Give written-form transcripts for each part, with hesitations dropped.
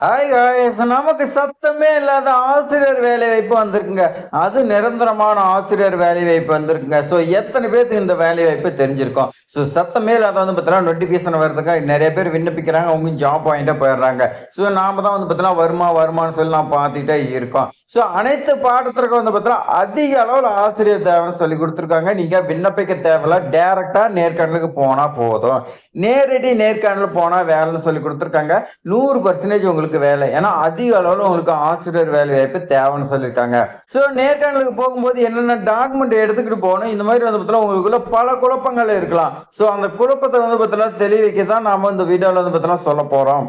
Hi guys, நமக்கு சத்தமே இல்லாத ஆசிரியர் வேலை வாய்ப்பு வந்திருக்குங்க. அது நிரந்தரமான ஆசிரியர் வேலை வாய்ப்பு வந்திருக்குங்க. ஸோ எத்தனை பேருக்கு இந்த வேலை வாய்ப்பு தெரிஞ்சிருக்கும்? ஸோ சத்தமே இல்லாத பார்த்தீங்கன்னா நோட்டிஃபிகேஷன் வர்றதுக்காக நிறைய பேர் விண்ணப்பிக்கிறாங்க, அவங்க ஜாப் வாங்கிட்டு போயிடுறாங்க. ஸோ நாம தான் பார்த்தீங்கன்னா வருமானு சொல்லி நான் பார்த்துட்டே இருக்கோம். ஸோ அனைத்து பாடத்திற்கும் பார்த்தீங்கன்னா அதிக அளவில் ஆசிரியர் தேவைன்னு சொல்லி கொடுத்துருக்காங்க. நீங்க விண்ணப்பிக்க தேவையில்ல, டைரக்டா நேர்காணலுக்கு போனா போதும். நேரடி நேர்காணல் போனா வேலைன்னு சொல்லி கொடுத்துருக்காங்க. 100% உங்களுக்கு வேலை. ஏன்னா அதிக அளவில் உங்களுக்கு ஆசிரியர் வேலை வாய்ப்பு தேவைன்னு சொல்லியிருக்காங்க. ஸோ நேர்காணலுக்கு போகும்போது என்னென்ன டாக்குமெண்ட் எடுத்துக்கிட்டு போகணும், இந்த மாதிரி பார்த்தீங்கன்னா உங்களுக்குள்ள பல குழப்பங்கள் இருக்கலாம். ஸோ அந்த குழப்பத்தை பார்த்தீங்கன்னா தெளிவிக்க தான் நாம இந்த வீடியோவில் பார்த்தீங்கன்னா சொல்ல போறோம்.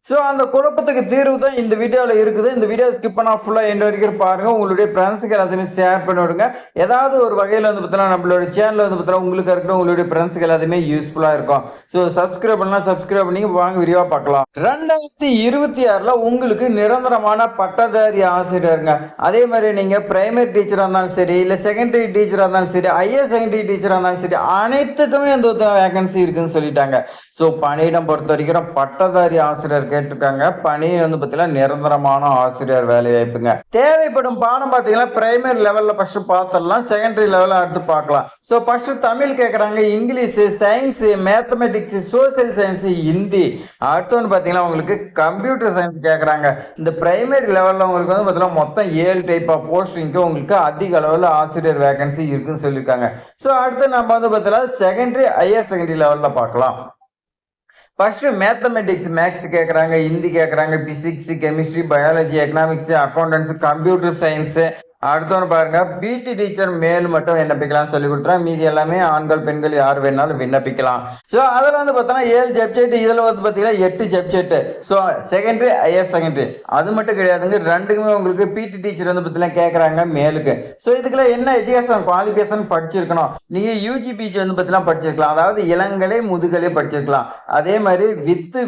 ஸோ அந்த குழப்பத்துக்கு தீர்வு தான் இந்த வீடியோவில் இருக்குது. இந்த வீடியோ ஸ்கிப் பண்ணா ஃபுல்லாக எண்ட் வரைக்கும் பாருங்க. உங்களுடைய ஃப்ரெண்ட்ஸுக்கு எல்லாத்தையுமே ஷேர் பண்ணி விடுங்க. ஏதாவது ஒரு வகையில் பார்த்தீங்கன்னா நம்மளோட சேனல் பார்த்தீங்கன்னா உங்களுக்கு இருக்கட்டும், உங்களுடைய ஃப்ரெண்ட்ஸுக்கு எல்லாத்தையுமே யூஸ்ஃபுல்லாக இருக்கும். ஸோ சப்ஸ்கிரைப் பண்ணலாம், சப்ஸ்கிரைப் பண்ணி வாங்க வீடியோ பார்க்கலாம். 2026 உங்களுக்கு நிரந்தரமான பட்டதாரி ஆசிரியருங்க. அதே மாதிரி நீங்கள் பிரைமரி டீச்சராக இருந்தாலும் சரி, இல்லை செகண்டரி டீச்சராக இருந்தாலும் சரி, ஹையர் செகண்டரி டீச்சராக இருந்தாலும் சரி, அனைத்துக்குமே அந்த வேகன்சி இருக்குன்னு சொல்லிட்டாங்க. ஸோ பணியிடம் பொறுத்த வரைக்கும் பட்டதாரி ஆசிரியர் கேட்டிருக்காங்க. பணி பார்த்தீங்கன்னா நிரந்தரமான ஆசிரியர் வேலை வாய்ப்புங்க. தேவைப்படும் பாடம் பார்த்தீங்கன்னா பிரைமரி லெவல்ல ஃபர்ஸ்ட் பார்த்துடலாம், செகண்டரி லெவல்ல அடுத்து பார்க்கலாம். ஸோ ஃபர்ஸ்ட் தமிழ் கேட்குறாங்க, English, science, mathematics, social science, Hindi. அடுத்து பார்த்தீங்கன்னா உங்களுக்கு கம்ப்யூட்டர் சயின்ஸ் கேட்குறாங்க. இந்த பிரைமரி லெவல்ல உங்களுக்கு பார்த்தீங்கன்னா மொத்தம் 7 டைப் ஆஃப் போஸ்டிங்க்கு உங்களுக்கு அதிக அளவில் ஆசிரியர் வேகன்சி இருக்குன்னு சொல்லியிருக்காங்க. ஸோ அடுத்து நம்ம பார்த்தீங்கன்னா செகண்டரி, ஹையர் செகண்டரி லெவல்ல பார்க்கலாம். ஃபர்ஸ்ட் மேத்தமெட்டிக்ஸ், மேக்ஸ் கேட்குறாங்க, ஹிந்தி கேட்குறாங்க, physics, chemistry, biology, economics, accountants, computer science. அடுத்தவங்க பாருங்க, பிடி டீச்சர் மேல் மட்டும் விண்ணப்பிக்கலாம் சொல்லி கொடுத்துறாங்க. மீதி எல்லாமே ஆண்கள் பெண்கள் யார் வேணாலும் விண்ணப்பிக்கலாம். ஸோ அதில் பார்த்தோன்னா 7 சப்ஜெக்ட், இதில் பார்த்தீங்கன்னா 8 subject. So secondary, higher secondary அது மட்டும் கிடையாதுங்க. ரெண்டுக்குமே உங்களுக்கு பிடி டீச்சர் பார்த்தீங்கன்னா கேட்குறாங்க மேலுக்கு. ஸோ இதுக்குள்ள என்ன எஜுகேஷன் குவாலிஃபிகேஷன் படிச்சிருக்கணும்? நீங்கள் யூஜி பிஜி பார்த்தீங்கன்னா படிச்சிருக்கலாம், அதாவது இளங்கலை முதுகலை படிச்சிருக்கலாம். அதே மாதிரி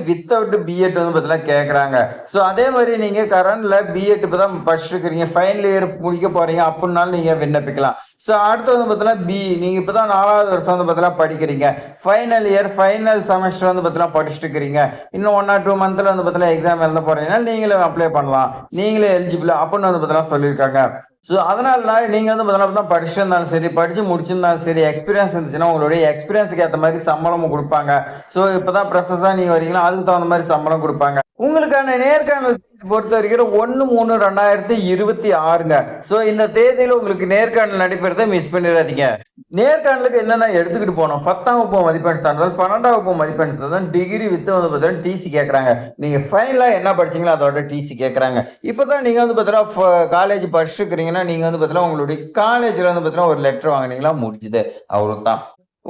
வித்தவுட் பிஎட் பார்த்தீங்கன்னா கேட்குறாங்க. ஸோ அதே மாதிரி நீங்கள் கரண்ட்ல பிஎட் இப்போ தான் படிச்சிருக்கிறீங்க, ஃபைனல் இயர் போறீங்க அப்படின்னாலும் நீங்க விண்ணப்பிக்கலாம். ஸோ அடுத்து பார்த்தீங்கன்னா நீங்க இப்பதான் 4வது வருஷம் பார்த்தீங்கன்னா படிக்கிறீங்க, ஃபைனல் இயர் ஃபைனல் செமஸ்டர் பார்த்தீங்கன்னா படிச்சுட்டு இருக்கிறீங்க, இன்னும் 1 or 2 monthல பார்த்தீங்கன்னா எக்ஸாம் எழுத போறீங்கன்னா நீங்களும் அப்ளை பண்ணலாம், நீங்களே எலிஜிபிள் அப்படின்னு பார்த்தீங்கன்னா சொல்லியிருக்காங்க. ஸோ அதனால நீங்க பார்த்தீங்கன்னா படிச்சிருந்தாலும் சரி, படிச்சு முடிச்சிருந்தாலும் சரி, எக்ஸ்பீரியன்ஸ் இருந்துச்சுன்னா உங்களுடைய எக்ஸ்பீரியன்ஸுக்கு ஏற்ற மாதிரி சம்பளமும் கொடுப்பாங்க. ஸோ இப்பதான் ப்ரெஷஸா நீங்க வரீங்களா, அதுக்கு தகுந்த மாதிரி சம்பளம் கொடுப்பாங்க. உங்களுக்கான நேர்காணல் பொறுத்த வரைக்கும் 1/3/2026ங்க. ஸோ இந்த தேதியில உங்களுக்கு நேர்காணல் நடைபெறதை மிஸ் பண்ணிடாதீங்க. நேர்காணலுக்கு என்னென்ன எடுத்துக்கிட்டு போனோம்? 10ஆம் வகுப்பு மதிப்பெண் சான்றிதழ், 12ஆம் வகுப்பு மதிப்பெண் சான்றிதழ், டிகிரி வித் பார்த்தீங்கன்னா டிசி கேட்கறாங்க. நீங்க ஃபைனலா என்ன படிச்சீங்களோ அதோட டிசி கேட்கறாங்க. இப்பதான் நீங்க பார்த்தீங்கன்னா காலேஜ் படிச்சுக்கிறீங்கன்னா நீங்க பார்த்தீங்கன்னா உங்களுடைய காலேஜ்ல பார்த்தீங்கன்னா ஒரு லெட்டர் வாங்கினீங்களா, முடிஞ்சுது, அவ்வளவுதான்.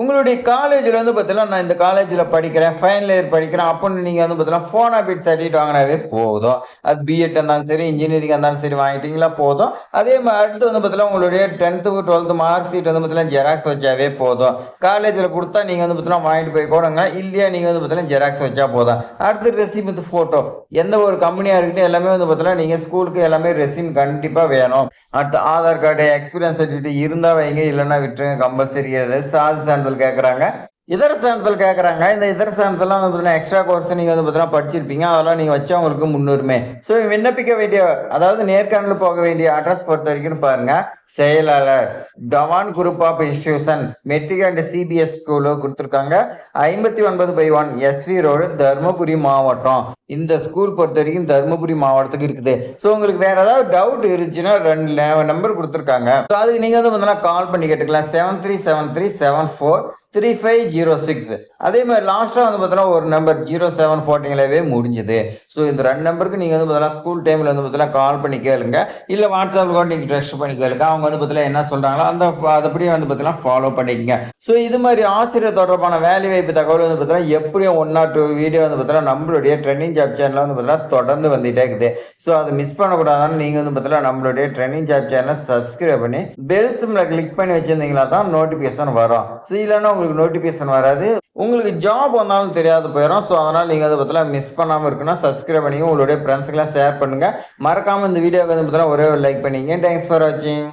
உங்களுடைய காலேஜ்ல பார்த்தீங்கன்னா நான் இந்த காலேஜ்ல படிக்கிறேன், ஃபைனல் இயர் படிக்கிறேன் அப்படின்னு நீங்க பார்த்தீங்கன்னா போன் ஆபிட் சர்டிஃபிகேட் வாங்கினாவே போதும். அது பிஎட் இருந்தாலும் சரி, இன்ஜினியரிங் இருந்தாலும் சரி வாங்கிட்டீங்களா போதும். அதே மாதிரி அடுத்து பார்த்தீங்கன்னா உங்களுடைய 10th 12th மார்க் ஷீட் பார்த்தீங்கன்னா ஜெராக்ஸ் வச்சாவே போதும். காலேஜில் கொடுத்தா நீங்க பார்த்தீங்கன்னா வாங்கிட்டு போய் கொடுங்க, இல்லையா நீங்க பார்த்தீங்கன்னா ஜெராக்ஸ் வச்சா போதும். அடுத்து ரெசியூம் வித் போட்டோ, எந்த ஒரு கம்பெனியா இருக்கட்டும் எல்லாமே பார்த்தீங்கன்னா நீங்க ஸ்கூலுக்கு எல்லாமே ரெசியூம் கண்டிப்பா வேணும். அடுத்து ஆதார் கார்டு, எக்ஸ்பீரியன்ஸ் சர்டிஃபிகேட் இருந்தா வைங்க, இல்லைன்னா விட்டுருங்க, கம்பல்சரி. சான்றிதழ் கேட்கறாங்க, இதர சான்றிதழ் கேட்கறாங்க. இந்த இதர சான்றிதழ்லாம் பார்த்தீங்கன்னா எக்ஸ்ட்ரா கோர்ஸ் நீங்க பார்த்தீங்கன்னா படிச்சிருப்பீங்க, அதெல்லாம் நீங்க வச்சா உங்களுக்கு முன்னுரிமை. ஸோ விண்ணப்பிக்க வேண்டிய, அதாவது நேர்காணல் போக வேண்டிய அட்ரஸ் பொறுத்த வரைக்கும் பாருங்க, செயலாளர் டவான் group of institution matric and CBS school கொடுத்துருக்காங்க, 59/1 எஸ்வி ரோடு, தருமபுரி மாவட்டம். இந்த ஸ்கூல் பொறுத்த வரைக்கும் தருமபுரி மாவட்டத்துக்கு இருக்குது. ஸோ உங்களுக்கு வேற ஏதாவது டவுட் இருந்துச்சுன்னா 2 நம்பர் கொடுத்துருக்காங்க. ஸோ அதுக்கு நீங்க பார்த்தீங்கன்னா கால் பண்ணி கேட்டுக்கலாம், 7373743506. அதே மாதிரி லாஸ்டா பார்த்தீங்கன்னா ஒரு நம்பர் 07 போட்டிங்களாவே முடிஞ்சது. ஸோ இந்த 2 நம்பருக்கு நீங்க பார்த்தீங்கன்னா ஸ்கூல் டைம்ல பார்த்தீங்கன்னா கால் பண்ணி கேளுங்க, இல்ல வாட்ஸ்அப்ல கூட நீங்க டெக்ஸ்ட் பண்ணி கேளுங்க. அவங்க பார்த்தீங்கன்னா என்ன சொல்றாங்களோ அதப்படியே பார்த்தீங்கன்னா ஃபாலோ பண்ணிக்கங்க. ஸோ இது மாதிரி ஆசிரியர் தொடர்பான வேலை வாய்ப்பு தகவல் பார்த்தீங்கன்னா எப்படியும் 1 or 2 வீடியோ பார்த்தீங்கன்னா நம்மளுடைய ட்ரெண்டிங் ஜாப் சேனல்ல பார்த்தீங்கன்னா தொடர்ந்து வந்துட்டே இருக்குது. ஸோ அதை மிஸ் பண்ணக்கூடாதுன்னு நீங்க பார்த்தீங்கன்னா நம்மளுடைய ட்ரெண்டிங் ஜாப் சேனலை சப்ஸ்கிரைப் பண்ணி பெல் சிம்ல கிளிக் பண்ணி வச்சிருந்தீங்களா தான் நோட்டிபிகேஷன் வரும். ஸோ இல்லைன்னா உங்களுக்கு நோட்டிபிகேஷன் வராது, உங்களுக்கு ஜாப் வந்தாலும் தெரியாது போயிடும். ஸோ அதனால் நீங்கள் அதை பார்த்தீங்கன்னா மிஸ் பண்ணாமல் இருக்குன்னா சப்ஸ்கிரைப் பண்ணி உங்களுடைய ஃப்ரெண்ட்ஸுக்கெல்லாம் ஷேர் பண்ணுங்கள். மறக்காமல் இந்த வீடியோக்கு பார்த்தீங்கன்னா ஒரே ஒரு லைக் பண்ணிங்க. தேங்க்ஸ் ஃபார் வாட்சிங்.